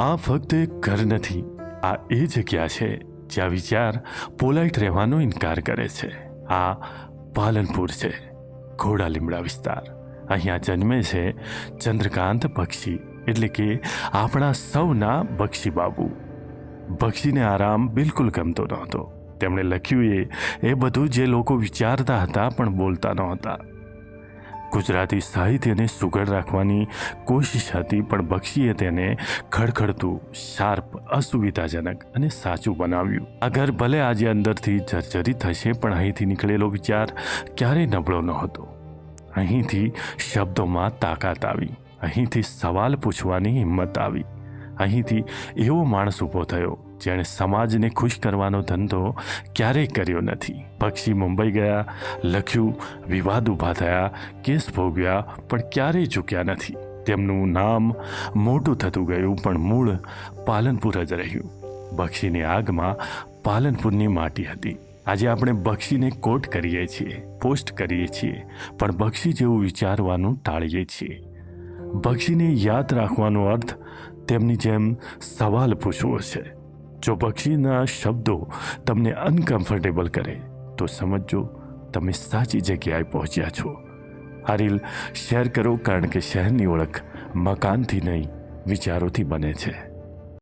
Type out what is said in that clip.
આ ફક્ત એક ઘર નથી, આ એ જગ્યા છે જ્યાં વિચાર પોલાઇટ રહેવાનો ઇનકાર કરે છે. આ પાલનપુર છે, ઘોડા લીમડા વિસ્તાર. અહીંયા જન્મે છે ચંદ્રકાંત બક્ષી, એટલે કે આપણા સૌના બક્ષી બાબુ. બક્ષીને આરામ બિલકુલ ગમતો નહોતો. તેમણે લખ્યું એ બધું જે લોકો વિચારતા હતા પણ બોલતા નહોતા. ગુજરાતી સાહિત્યને સુઘડ રાખવાની કોશિશ હતી, પણ બક્ષીએ તેને ખડખડતું, શાર્પ, અસુવિધાજનક અને સાચું બનાવ્યું. આ ઘર ભલે આજે અંદરથી જર્જરિત થશે, પણ અહીંથી નીકળેલો વિચાર ક્યારેય નબળો નહોતો. અહીંથી શબ્દોમાં તાકાત આવી, અહીંથી સવાલ પૂછવાની હિંમત આવી, અહીંથી એવો માણસ ઊભો થયો જેણે સમાજને ખુશ કરવાનો ધંધો ક્યારેય કર્યો નથી. બક્ષી મુંબઈ ગયા, લખ્યું, વિવાદ ઊભા થયા, કેસ ભોગવ્યા, પણ ક્યારેય ચૂક્યા નથી. તેમનું નામ મોટું થતું ગયું, પણ મૂળ પાલનપુર જ રહ્યું. બક્ષીની આગમાં પાલનપુરની માટી હતી. આજે આપણે બક્ષીને કોટ કરીએ છીએ, પોસ્ટ કરીએ છીએ, પણ બક્ષી જેવું વિચારવાનું ટાળીએ છીએ. બક્ષીને યાદ રાખવાનો અર્થ તેમની જેમ સવાલ પૂછવો છે. જો બક્ષીના શબ્દો તમને અનકમ્ફર્ટેબલ કરે તો સમજો તમે સાચી જગ્યાએ પહોંચ્યા છો. આ રીલ શેર કરો, કારણ કે શહેરની ઓળખ મકાનથી નહીં, વિચારોથી બને છે.